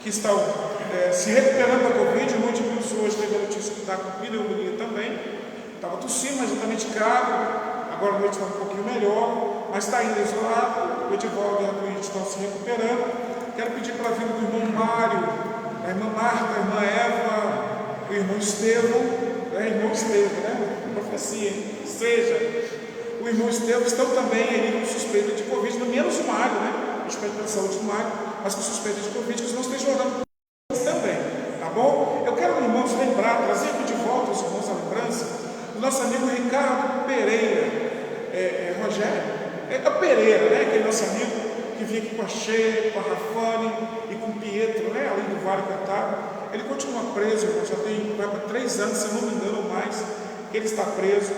que estão se recuperando da Covid. O irmão Edmilson hoje teve a notícia que está com pneumonia também, estava tossindo, mas já está medicado. Agora a noite está um pouquinho melhor, mas está ainda isolado. O Edivaldo e a Luísa estão se recuperando. Quero pedir para a vida do irmão Mário, da irmã Marta, a irmã Eva, o irmão Estevão, irmão Estevão, né? Profecia, seja. O irmão Estevão estão também ali com suspeita de Covid, menos o Mário, né? A gente pede pela saúde do Mário, mas com suspeita de Covid, que os irmãos estejam orando também, tá bom? Eu quero, irmãos, lembrar, trazer aqui de volta os irmãos a lembrança do nosso amigo Ricardo Pereira, Rogério, Pereira, né? Aquele nosso amigo, que vinha aqui com a Sheila, com a Rafane e com o Pietro, né, além do Vale Contábil. Ele continua preso, já vai para 3 anos, se eu não me engano, ou mais, que ele está preso.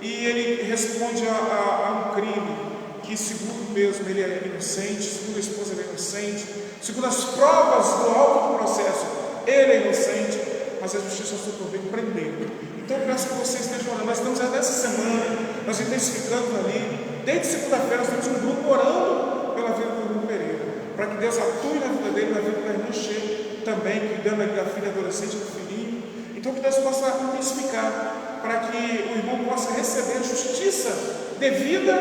E ele responde a um crime que, segundo mesmo, ele é inocente, segundo a esposa, ele é inocente, segundo as provas do auto do processo, ele é inocente, mas a justiça só por prender. Então, eu peço que vocês estejam orando. Nós estamos nessa semana, nós intensificamos ali. Desde segunda-feira, nós temos um grupo orando pela vida do Bruno Pereira, para que Deus atue na vida dele, na vida da irmã Sheila também, cuidando ali da filha adolescente e do filhinho. Então, que Deus possa intensificar, para que o irmão possa receber a justiça devida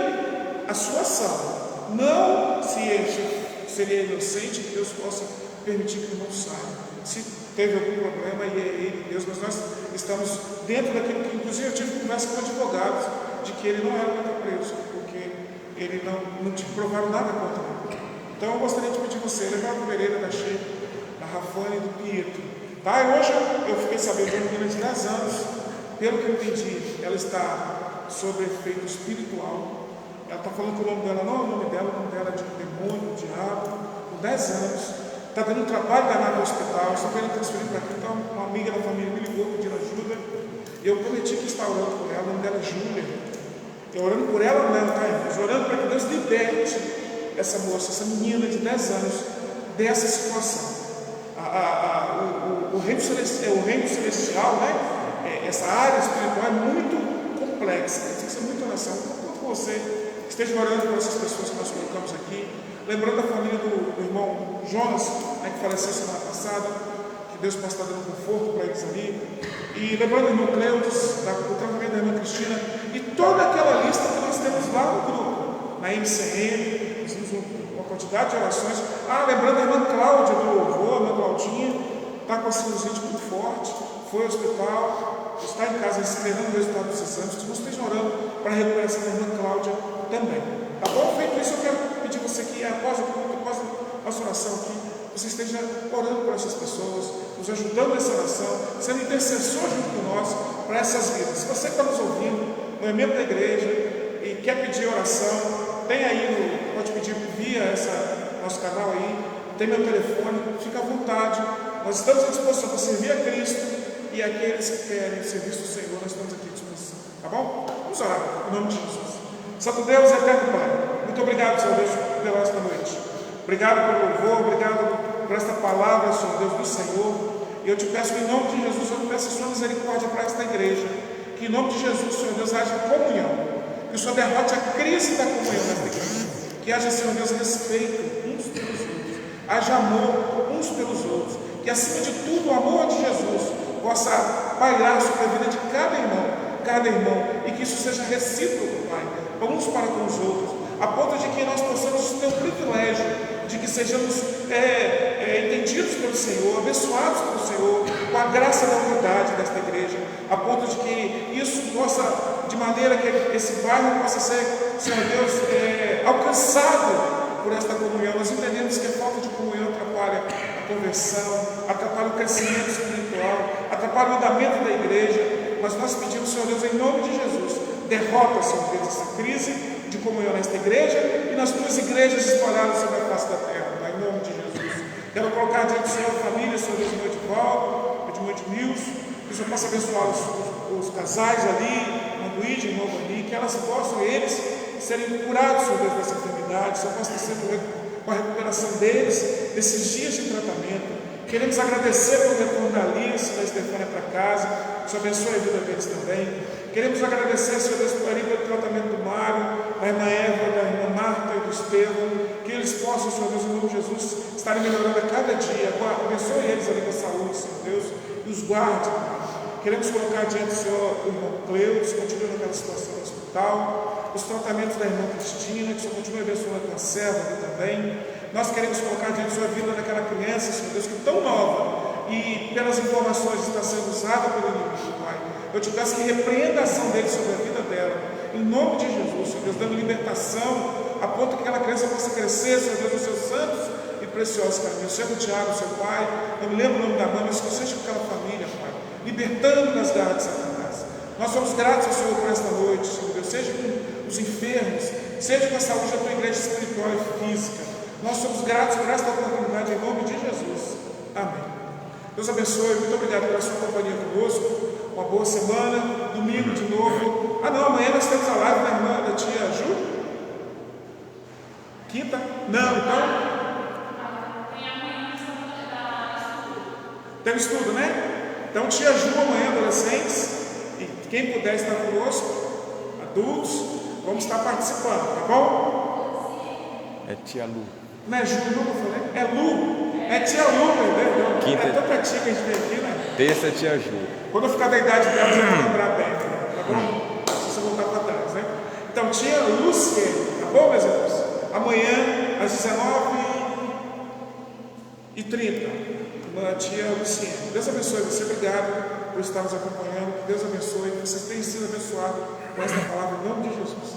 à sua ação. Não se ele seria inocente, que Deus possa permitir que o irmão saia. Se teve algum problema, e é ele, Deus, mas nós estamos dentro daquilo que, inclusive, eu tive conversa com advogados, de que ele não era para estar preso, porque ele não te provaram nada contra ele. Então, eu gostaria de pedir você, levar o Pereira da Sheila, da Rafane e do Pietro. Tá? E hoje eu fiquei sabendo de uma menina de 10 anos, pelo que eu entendi, ela está sob efeito espiritual. Ela está falando que o nome dela não é o nome dela é de um demônio, um diabo, com 10 anos. Está dando um trabalho danado no hospital, estou querendo transferir para aqui. Então, uma amiga da família me ligou pedindo ajuda. E eu prometi que estava orando por ela, o nome dela é Júlia. Eu orando por ela, não, tá, irmãos? Orando para que Deus liberte essa moça, essa menina de 10 anos, dessa situação. O reino celestial, né? Essa área espiritual é muito complexa, tem que ser muita oração. Então, com você, esteja orando por essas pessoas que nós colocamos aqui. Lembrando da família do irmão Jonas, né, que faleceu semana passada, que Deus possa estar dando conforto para eles ali. E lembrando do irmão Cleudes, o tratamento da irmã Cristina, e toda aquela lista que nós temos lá no grupo, na MCM, nós temos uma quantidade de orações. Lembrando da irmã Cláudia do louvor, a irmã Claudinha, está com a sinusite muito forte, foi ao hospital, está em casa esperando o resultado dos exames. Que nós estejam orando para a recuperação da irmã Cláudia também. Tá bom? Feito isso, eu quero pedir você que após a nossa oração aqui, você esteja orando por essas pessoas, nos ajudando nessa oração, sendo intercessor junto com nós para essas vidas. Se você está nos ouvindo, não é membro da igreja e quer pedir oração, tem aí, pode pedir via nosso canal aí, tem meu telefone, fica à vontade. Nós estamos à disposição para servir a Cristo, e aqueles que querem o serviço do Senhor, nós estamos aqui à disposição. Tá bom? Vamos orar, em nome de Jesus. Santo Deus e eterno Pai, muito obrigado, Senhor Deus, pela esta noite. Obrigado pelo louvor, obrigado por esta palavra, Senhor Deus, do Senhor. E eu te peço que, em nome de Jesus, eu te peço a sua misericórdia para esta igreja. Que, em nome de Jesus, Senhor Deus, haja comunhão. Que o Senhor derrote a crise da comunhão nesta igreja. Que haja, Senhor Deus, respeito uns pelos outros. Haja amor uns pelos outros. Que, acima de tudo, o amor de Jesus possa bailar sobre a vida de cada irmão, e que isso seja recíproco, Pai, uns para com os outros, a ponto de que nós possamos ter o privilégio de que sejamos entendidos pelo Senhor, abençoados pelo Senhor, com a graça da unidade desta igreja, a ponto de que isso possa, de maneira que esse bairro possa ser, Senhor Deus, alcançado por esta comunhão. Nós entendemos que a falta de comunhão atrapalha a conversão, atrapalha o crescimento espiritual, atrapalha o andamento da igreja, mas nós pedimos, Senhor Deus, em nome de Jesus, derrota, Senhor Deus, essa crise de comunhão nesta igreja e nas tuas igrejas espalhadas sobre a face da terra, Pai, em nome de Jesus. Quero colocar diante do Senhor a família, Senhor Deus, de Moitival, de Moitimilson, que o Senhor possa abençoar os casais ali, irmão Luigi, irmão Bani, que elas possam, eles, serem curados, Senhor Deus, dessa enfermidade, que o Senhor possa ter sido com a recuperação deles, desses dias de tratamento. Queremos agradecer pelo retorno da Alice, da Estefânia para casa, que o Senhor abençoe a vida deles também. Queremos agradecer, Senhor Deus, pelo tratamento do Mário, da irmã Eva, da irmã Marta e do Estevão, que eles possam, Senhor Deus, em nome de Jesus, estarem melhorando a cada dia. Abençoe eles ali com a saúde, Senhor Deus, e os guarde. Queremos colocar diante do Senhor o irmão Cleudes, continue naquela situação no hospital, os tratamentos da irmã Cristina, que o Senhor continue abençoando a tua serva ali também. Nós queremos colocar diante da sua vida daquela criança, Senhor Deus, que é tão nova e pelas informações está sendo usada pelo inimigo, Pai. Eu te peço que repreenda a ação dele sobre a vida dela, em nome de Jesus, Senhor Deus, dando libertação, a ponto que aquela criança possa crescer, Senhor Deus, nos seus santos e preciosos caminhos. Seja o Tiago, seu pai, não me lembro o nome da mãe, mas que seja aquela família, Pai, libertando das garras de Satanás. Nós somos gratos ao Senhor por esta noite, Senhor Deus, seja com os enfermos, seja com a saúde da tua igreja espiritual e física. Nós somos gratos por esta oportunidade em nome de Jesus. Amém. Deus abençoe, muito obrigado pela sua companhia conosco. Uma boa semana, domingo de novo. Amanhã nós temos a live da irmã da tia Ju. Quinta? Não, então. Tem estudo, né? Então, tia Ju amanhã, adolescentes, e quem puder estar conosco, adultos, vamos estar participando, tá bom? É tia Lu. Não é Ju, não, eu falei? É Lu. É tia Lu, entendeu? Quinta. É tanta tia que a gente vem aqui, né? Terça é tia Ju. Quando eu ficar da idade dela, você vai lembrar bem, tá bom? Se você voltar para trás, né? Então, tia Luciene, tá bom, meus irmãos? Amanhã, às 19h30. Tia Luciene. Deus abençoe você, obrigado por estar nos acompanhando. Deus abençoe, que vocês tenham sido abençoados com esta palavra em nome de Jesus.